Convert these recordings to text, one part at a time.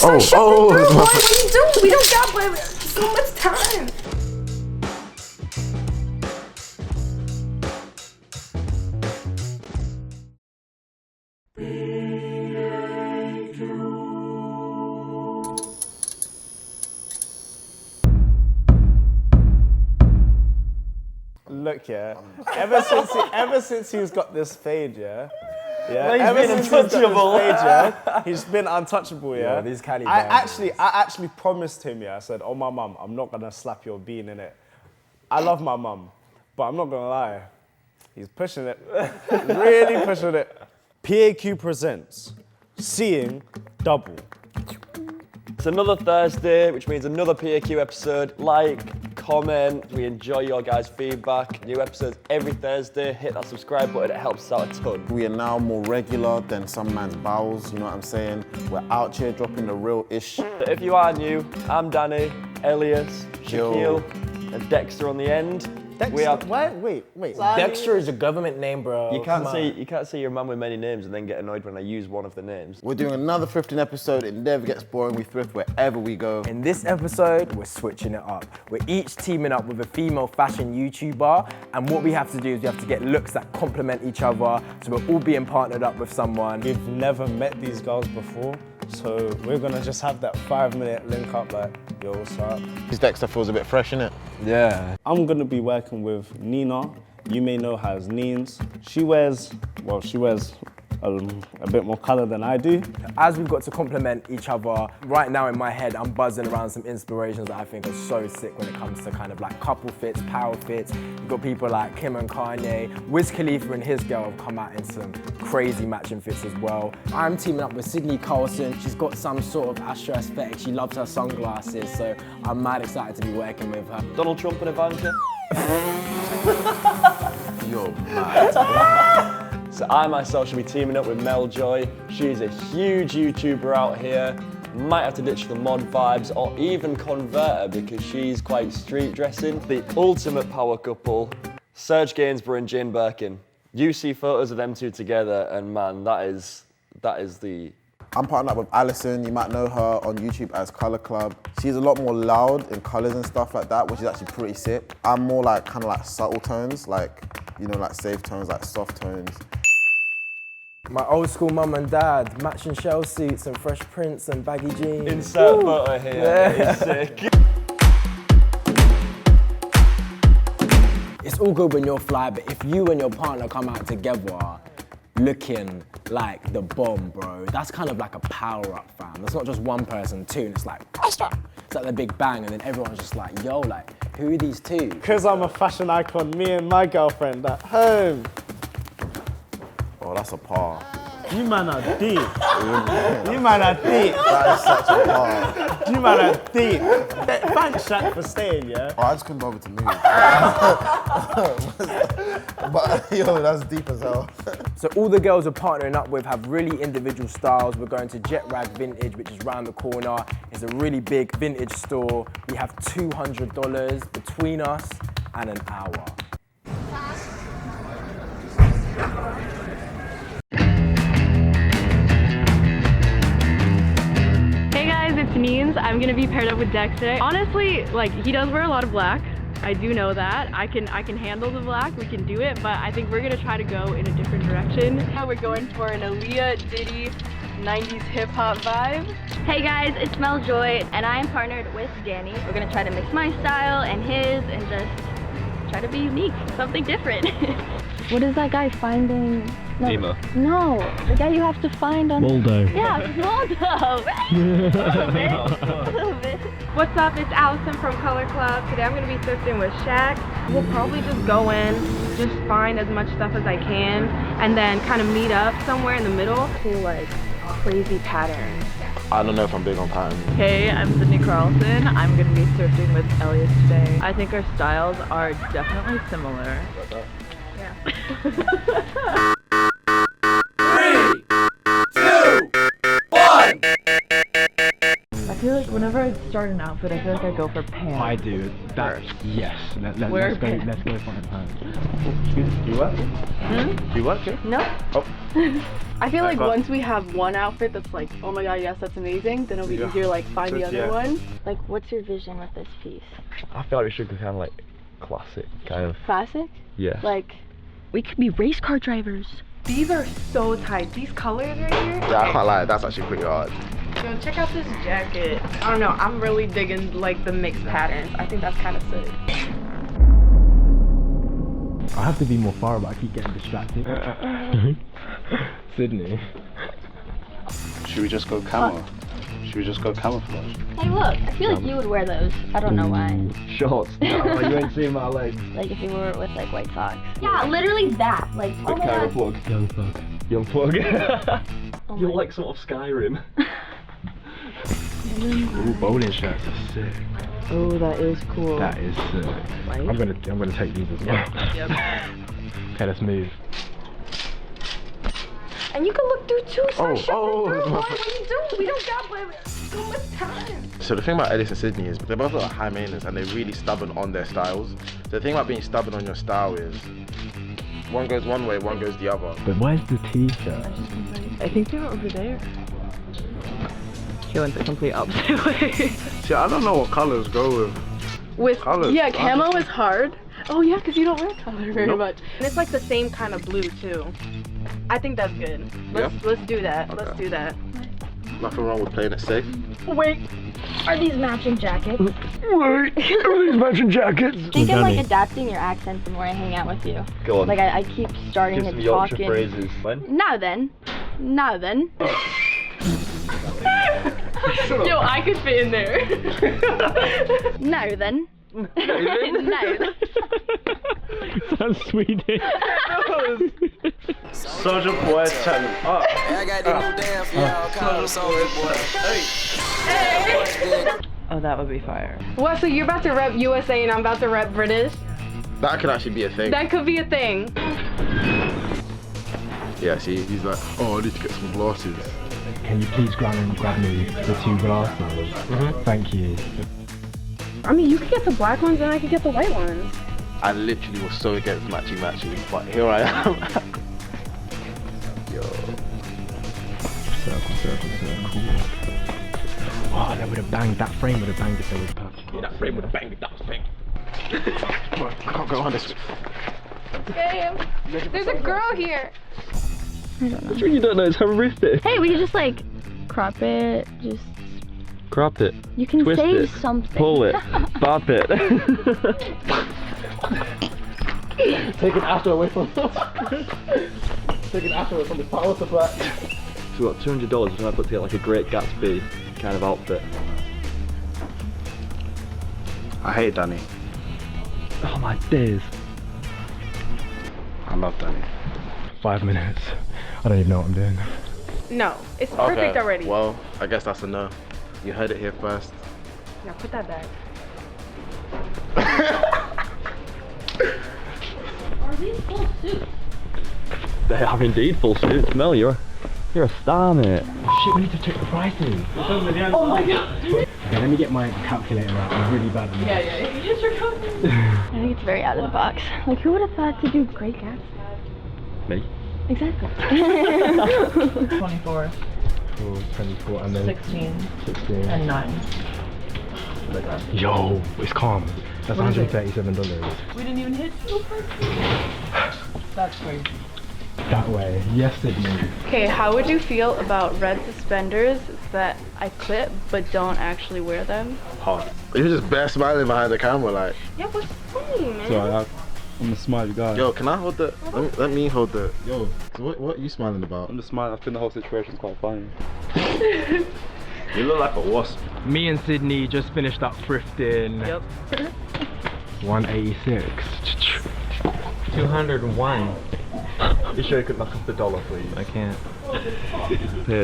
Shut the door, boy. What are you doing? We don't got so much time. Look, yeah. Ever since he's got this fade, yeah. Well, he's been untouchable. He's been untouchable, yeah. These Cali I bangers. actually promised him, yeah. I said, "Oh, my mum, I'm not gonna slap your bean in it." I love my mum, but I'm not gonna lie. He's pushing it, really pushing it. PAQ presents Seeing Double. It's another Thursday, which means another PAQ episode. Like, comment, we enjoy your guys' feedback. New episodes every Thursday. Hit that subscribe button, it helps us out a ton. We are now more regular than some man's bowels, you know what I'm saying? We're out here dropping the real ish. If you are new, I'm Danny, Elias, Yo. Shaquille, and Dexter on the end. We are. Wait. Dexter is a government name, bro. You can't say your man with many names and then get annoyed when I use one of the names. We're doing another thrifting episode. It never gets boring. We thrift wherever we go. In this episode, we're switching it up. We're each teaming up with a female fashion YouTuber, and what we have to do is we have to get looks that complement each other, so we're all being partnered up with someone. We've never met these girls before, so we're gonna just have that 5-minute link up like, yo, what's up? This Dexter feels a bit fresh, innit? Yeah. I'm gonna be working with Nina. You may know her as Neens. She wears a bit more color than I do. As we've got to complement each other, right now in my head, I'm buzzing around some inspirations that I think are so sick when it comes to kind of like couple fits, power fits. You've got people like Kim and Kanye. Wiz Khalifa and his girl have come out in some crazy matching fits as well. I'm teaming up with Sydney Carlson. She's got some sort of Astro aesthetic. She loves her sunglasses, so I'm mad excited to be working with her. Donald Trump and Ivanka. Yo, man. So I myself should be teaming up with Mel Joy. She's a huge YouTuber out here. Might have to ditch the mod vibes or even convert her because she's quite street dressing. The ultimate power couple, Serge Gainsborough and Jane Birkin. You see photos of them two together and man, that is the... I'm partnered up with Alison. You might know her on YouTube as Color Club. She's a lot more loud in colors and stuff like that, which is actually pretty sick. I'm more like kind of like subtle tones, like, you know, like safe tones, like soft tones. My old school mum and dad, matching shell suits and fresh prints and baggy jeans. Insert photo here, Yeah. it's sick. It's all good when you're fly, but if you and your partner come out together looking like the bomb, bro, that's kind of like a power up, fam. It's not just one person, two, and it's like, it's like the big bang, and then everyone's just like, yo, like, who are these two? Because I'm a fashion icon, me and my girlfriend at home. Oh, that's a par. You man are deep. You man are deep. That is such a par. You man are deep. Thanks, Shaq, for staying, yeah? Oh, I just couldn't bother to move. But yo, that's deep as hell. So all the girls we're partnering up with have really individual styles. We're going to Jet Rag Vintage, which is round the corner. It's a really big vintage store. We have $200 between us and an hour. Hey guys, it's Neens. I'm gonna be paired up with Dexter. Honestly, like, he does wear a lot of black. I do know that. I can handle the black, we can do it, but I think we're gonna try to go in a different direction. Now we're going for an Aaliyah Diddy 90s hip hop vibe. Hey guys, it's Mel Joy, and I'm partnered with Danny. We're gonna try to mix my style and his and just try to be unique, something different. What is that guy finding? No, Nemo. No, the guy you have to find on... Waldo. Yeah, Waldo, right? A little bit. What's up? It's Allison from Color Club. Today I'm gonna be thrifting with Shaq. We'll probably just go in, just find as much stuff as I can, and then kind of meet up somewhere in the middle. Cool, like, crazy patterns. I don't know if I'm big on patterns. Hey, I'm Sydney Carlson. I'm gonna be thrifting with Elias today. I think our styles are definitely similar. Yeah. 3, 2, 1. I feel like Whenever I start an outfit, I feel like I go for pants. I do. That, yes. Let's go for the pants. Do you work? Do you work here? No. Oh. I feel like once we have one outfit that's like, oh my god, yes, that's amazing, then it'll be easier to like find the other one. Like, what's your vision with this piece? I feel like we should go kind of like classic, kind of. Classic? Yeah. Like, we could be race car drivers. These are so tight. These colors right here. Yeah, I can't lie, that's actually pretty hard. Yo, check out this jacket. I don't know, I'm really digging like the mixed patterns. I think that's kind of sick. I have to be more thorough, but I keep getting distracted. Sydney. Should we just go camo? Should we just go camouflage? Hey, look, I feel like you would wear those. I don't know why. Shorts. No, you ain't seen my legs. Like if you were with like white socks. Yeah, literally that. Like, oh my god. Plug. Young plug. Young plug. Oh You're my like sort of Skyrim. Ooh, bowling shirts are sick. Oh, that is cool. That is sick. Right? I'm gonna take these as well. Yep. Okay, let's move. And you can look through two sections. oh. What are you doing? We don't got so much time. So the thing about Ellis and Sydney is they're both like high maintenance and they're really stubborn on their styles. So the thing about being stubborn on your style is one goes one way, one goes the other. But where's the t-shirt? I think they're over there. She went the complete opposite way. See, I don't know what colors go with. With Colors. yeah, camo is hard. Oh yeah, because you don't wear color very much. And it's like the same kind of blue too. I think that's good. Let's do that. Let's do that. Nothing wrong with playing it safe. Wait, are these matching jackets? Wait, are these matching jackets? I think I'm like adapting your accent the more I hang out with you. Go on. Like I keep starting Give some to Yorkshire talk phrases. When? Now then. Now then. Yo, I could fit in there. Now then. Now then. Sounds Swedish. Soldier Boy channel. I got the new dance for y'all called Soldier Boy. Oh, that would be fire. What, so you're about to rep USA and I'm about to rep British? That could actually be a thing. That could be a thing. Yeah, see, he's like, oh, I need to get some glasses. Can you please grab me the 2 glasses? Thank you. I mean, you could get the black ones and I could get the white ones. I literally was so against matchy, but here I am. Yo. Circle. Oh, that would have banged. That frame would have banged if there was perfect. Yeah, that frame would have banged if that was pink. I can't go on this. Babe, there's a girl here. What do you mean you don't know? It's horrific. Hey, we can just like crop it, just Crop it. you can Twist say it. something. Pull it. Bop it. Take an after away from Take an after away from the power supply. So what, $200 when I put together like a Great Gatsby kind of outfit. I hate Danny. Oh my days. I love Danny. 5 minutes. I don't even know what I'm doing. No, it's perfect already. Well, I guess that's a no. You heard it here first. Now put that back. Are these full suits? They are indeed full suits. Mel, you're a star, mate. Shit, we need to check the prices. Oh my god. Okay, let me get my calculator out. I'm really bad at this. Yeah. Use your code. I think it's very out of the box. Like, who would have thought to do Great Gatsby? Me? Exactly. 24, 24 and then 16, 16 and 9. Yo, it's calm. That's $137. We didn't even hit 2 That's crazy. That way. Yes, Sydney. Okay, how would you feel about red suspenders that I clip but don't actually wear them? Hard. You're just bare smiling behind the camera, like. Yeah, what's funny, man? So I'm a smiley guy. Yo, can I hold the? Let me hold the. Yo, so what are you smiling about? I'm just smiling. I think the whole situation's quite funny. You look like a wasp. Me and Sydney just finished up thrifting. Yep. 186. 201. You sure you could knock up the dollar, please? I can't.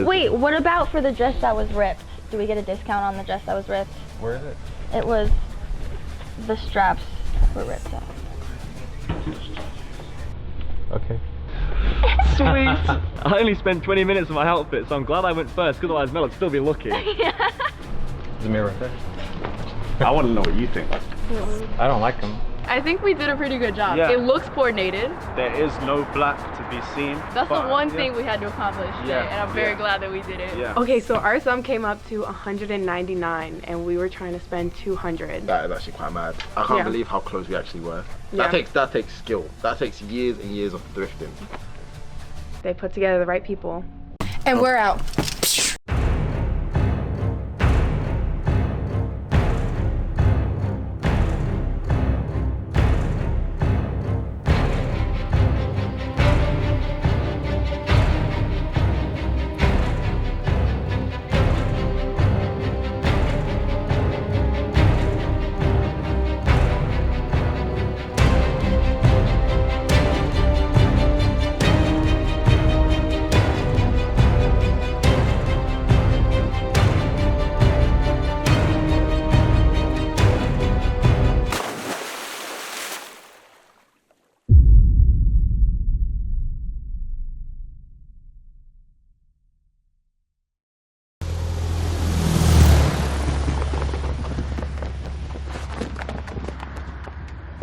Wait, what about for the dress that was ripped? Do we get a discount on the dress that was ripped? Where is it? It was, the straps were ripped off. Okay. Sweet! I only spent 20 minutes on my outfit, so I'm glad I went first, because otherwise Mel would still be looking. the mirror fit? I want to know what you think. I don't like them. I think we did a pretty good job. Yeah. It looks coordinated. There is no black to be seen. That's the one thing we had to accomplish today, and I'm very glad that we did it. Yeah. Okay, so our sum came up to 199, and we were trying to spend 200. That is actually quite mad. I can't believe how close we actually were. That takes skill. That takes years and years of thrifting. They put together the right people. And we're out.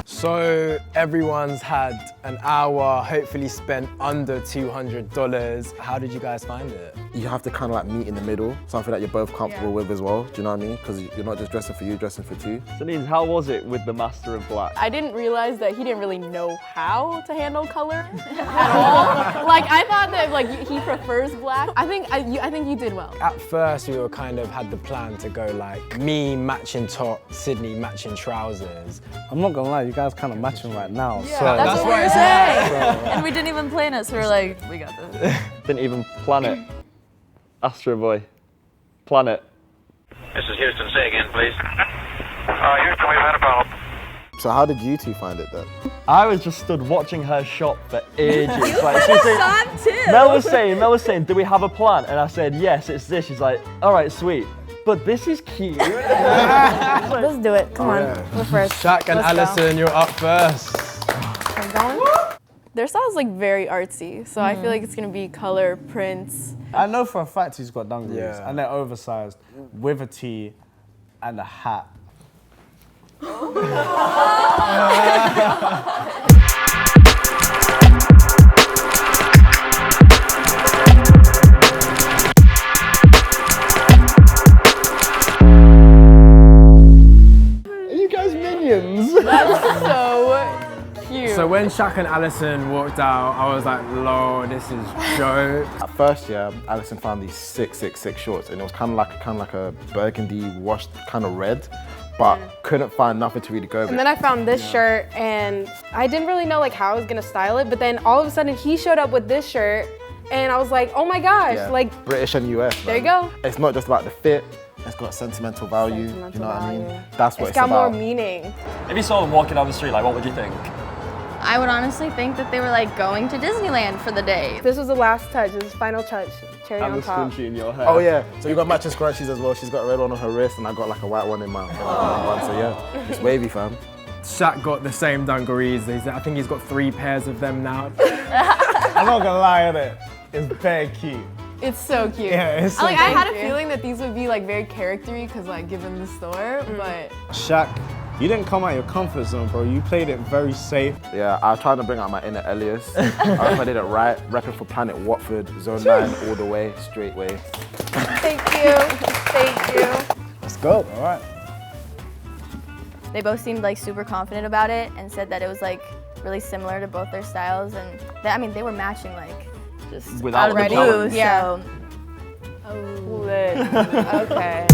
So everyone's had an hour, hopefully spent under $200. How did you guys find it? You have to kind of like meet in the middle, something that you're both comfortable with as well. Do you know what I mean? Because you're not just dressing for you, dressing for two. Denise, how was it with the Master of Black? I didn't realize that he didn't really know how to handle color at all. Like I thought that like he prefers black. I think you did well. At first we were kind of had the plan to go like me matching top, Sydney matching trousers. I'm not gonna lie, you guys kind of matching right now. Yeah, so that's what why we're it's saying. And we didn't even plan it, so we're like, we got this. Didn't even plan it. Astro Boy. Plan it. This is Houston. Say again, please. Houston, we've had a problem. So how did you two find it then? I was just stood watching her shop for ages. Like, Saw him too. Mel was saying, do we have a plan? And I said, yes, it's this. She's like, all right, sweet. But this is cute. Let's do it. Come on. We're first. Shaq and Allison, you're up first. I'm going. Their style is like very artsy, so I feel like it's gonna be color, prints. I know for a fact he's got dungarees, Yeah. and they're oversized, with a tee and a hat. Are you guys minions? That's so cute. So when Shaq and Allison walked out, I was like, lol, this is joke. At first, yeah, Alison found these sick shorts, and it was kind of like a burgundy washed kind of red, but couldn't find nothing to really go with. And then I found this shirt, and I didn't really know like how I was gonna style it, but then all of a sudden he showed up with this shirt, and I was like, oh my gosh, Yeah, like British and US. there you man. go. It's not just about the fit. It's got sentimental value. You know what I mean? That's what It's it's got more about. meaning. If you saw them walking down the street, like, what would you think? I would honestly think that they were like going to Disneyland for the day. This was the last touch. This is final touch. Cherry And on the top. scrunchie in your hair. Oh yeah, so you got matching scrunchies as well. She's got a red one on her wrist, and I got like a white one in my one. So yeah, it's wavy, fam. Shaq got the same dungarees. I think he's got 3 pairs of them now. I'm not gonna lie at it. It's very cute. It's so cute. Yeah, it's so I had a cute. feeling that these would be like very charactery because like given the store, but Shaq, you didn't come out your comfort zone, bro. You played it very safe. Yeah, I was trying to bring out my inner Elias. I hope I did it right. Repping for Planet Watford, Zone 9 all the way, straight way. Thank you. Thank you. Let's go. All right. They both seemed like super confident about it and said that it was like really similar to both their styles, and they were matching like just Without out of the the blue. challenge. Yeah. Lit. Okay.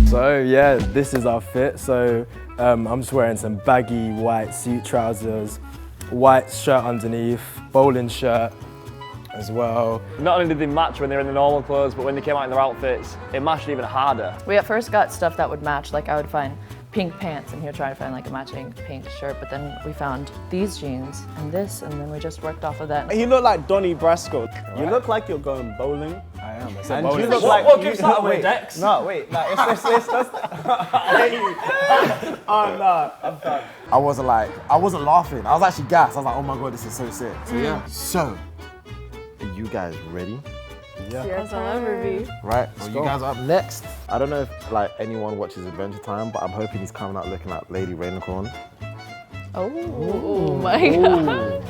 So yeah, this is our fit. So I'm just wearing some baggy white suit trousers, white shirt underneath, bowling shirt as well. Not only did they match when they were in the normal clothes, but when they came out in their outfits, it matched even harder. We at first got stuff that would match, like I would find pink pants and he would try to find like a matching pink shirt, but then we found these jeans and this, and then we just worked off of that. You look like Donnie Brasco. You look like you're going bowling. am. It's And bonus. you look What- like what gives that away, wait, Dex? No, wait, like it's just I hate you. Oh no, I'm done. I wasn't laughing. I was actually gassed. I was like, oh my God, this is so sick. So yeah. So, are you guys ready? Yes, I'll ever be. Right, well, you guys are up next. I don't know if like anyone watches Adventure Time, but I'm hoping he's coming out looking like Lady Rainicorn. Oh my God.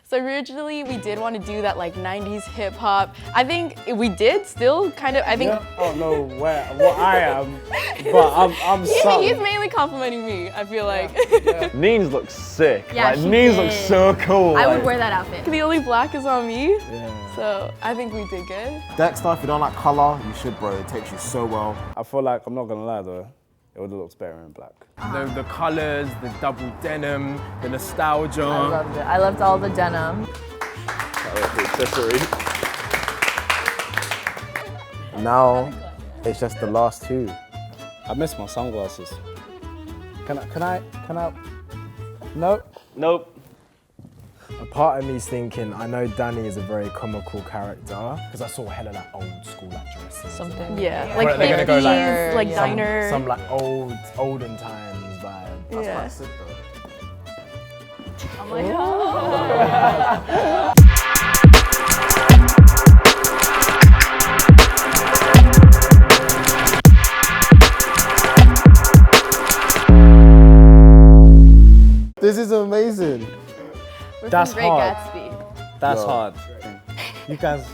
So originally we did want to do that like 90s hip hop. I think we did still kind of, I think. I don't know what I am, but I'm sorry. He's mainly complimenting me, I feel like. Neens looks sick. Yeah, like she Neens did. looks so cool. I like, would wear that outfit. The only black is on me. So I think we did good. Dexter, if you don't like color, you should, bro. It takes you so well. I feel like I'm not gonna lie though, it would have looked better in black. The colors, the double denim, the nostalgia. I loved it. I loved all the denim. Now, it's just the last two. I miss my sunglasses. Can I? No. Nope. A part of me's thinking, I know Danny is a very comical character because I saw hella like old school like dresses. Something. Yeah, Like like they're gonna go hippies, like yeah. diner. Some like olden times vibe. Yeah. Sick, though. Oh my God. This is amazing. We're That's from Great hard. Gatsby. That's hard. You guys,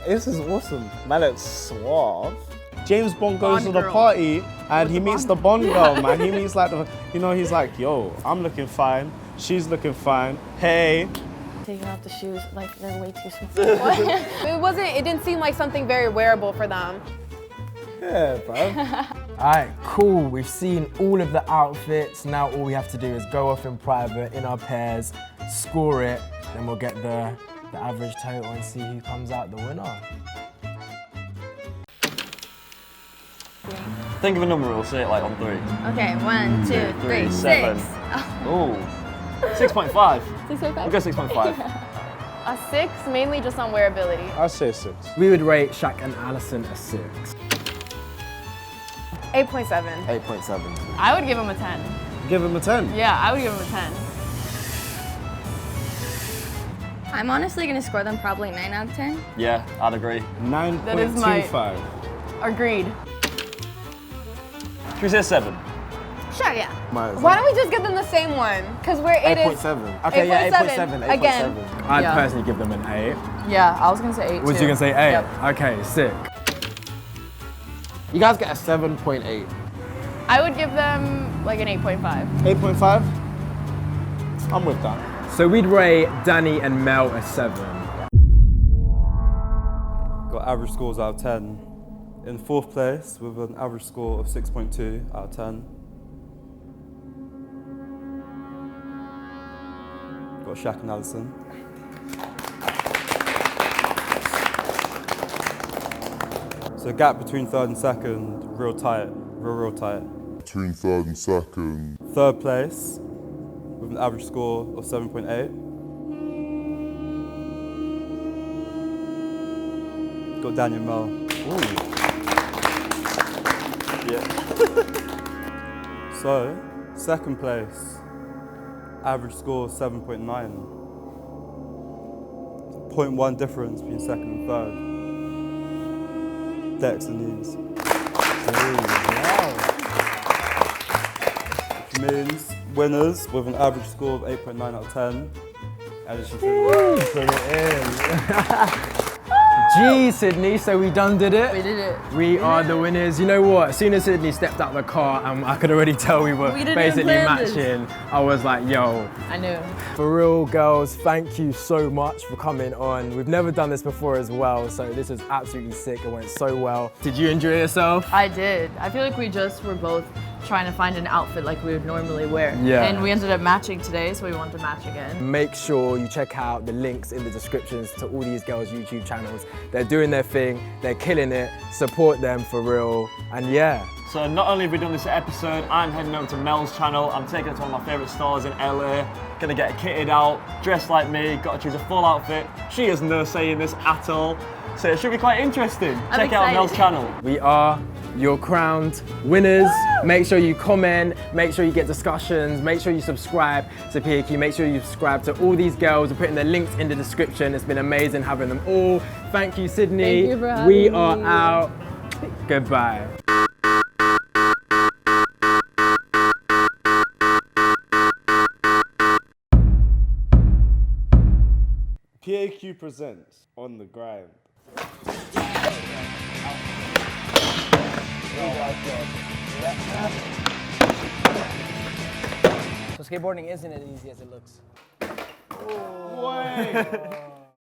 this is awesome. Man, it's suave. James Bond goes to Bond the girl. party and he meets the Bond girl, man. He meets like, he's like, yo, I'm looking fine. She's looking fine. Hey. Taking off the shoes, like they're way too small. It didn't seem like something very wearable for them. Yeah, bro. All right, cool. We've seen all of the outfits. Now all we have to do is go off in private, in our pairs, score it, then we'll get the average total and see who comes out the winner. Think of a number, we'll say it like on 3. Okay, 1, 2, 3, 7. 6. Ooh. 6.5. 6.5? We'll go 6.5. A 6, mainly just on wearability. I say 6. We would rate Shaq and Allison a 6. 8.7. 8.7. I would give him a 10. Give him a 10. Yeah, I would give him a 10. I'm honestly gonna score them probably 9 out of 10. Yeah, I'd agree. 9.25. Agreed. Should we say 7? Sure, yeah. Why don't we just give them the same one? Because it is 8.7. Okay, yeah, 8.7. 8.7. Again. I'd Yeah. personally give them an 8. Yeah, I was gonna say 8 Was too. you gonna say 8? Yep. Okay, sick. You guys get a 7.8. I would give them like an 8.5. 8.5? I'm with that. So we'd rate Danny and Mel a 7. Got average scores out of 10. In 4th place with an average score of 6.2 out of 10. Got Shaq and Allison. So gap between 3rd and 2nd, real tight, real tight. Between 3rd and 2nd. 3rd place with an average score of 7.8. Got Daniel Mel. Yeah. So, 2nd place, average score 7.9. 0.1 difference between 2nd and 3rd. Dex and Neens. Which means winners with an average score of 8.9 out of 10. And it's just Gee, Sydney, so we done did it. We did it. We are the winners. You know what? As soon as Sydney stepped out the car, I could already tell we were didn't basically plan this. matching. I was like, yo. I knew. For real, girls, thank you so much for coming on. We've never done this before as well, so this is absolutely sick. It went so well. Did you enjoy yourself? I did. I feel like we just were both trying to find an outfit like we would normally wear. Yeah. And we ended up matching today, so we want to match again. Make sure you check out the links in the descriptions to all these girls' YouTube channels. They're doing their thing, they're killing it, support them for real, and yeah. So not only have we done this episode, I'm heading over to Mel's channel. I'm taking it to one of my favourite stores in LA. Gonna get kitted out, dressed like me, gotta choose a full outfit. She has no say in this at all. So it should be quite interesting. Check out Mel's channel. We are your crowned winners. Make sure you comment, make sure you get discussions, make sure you subscribe to PAQ, make sure you subscribe to all these girls. We're putting their links in the description. It's been amazing having them all. Thank you, Sydney. Thank you for having we me. are out. Goodbye. PAQ presents On the Grind. So skateboarding isn't as easy as it looks. Wait.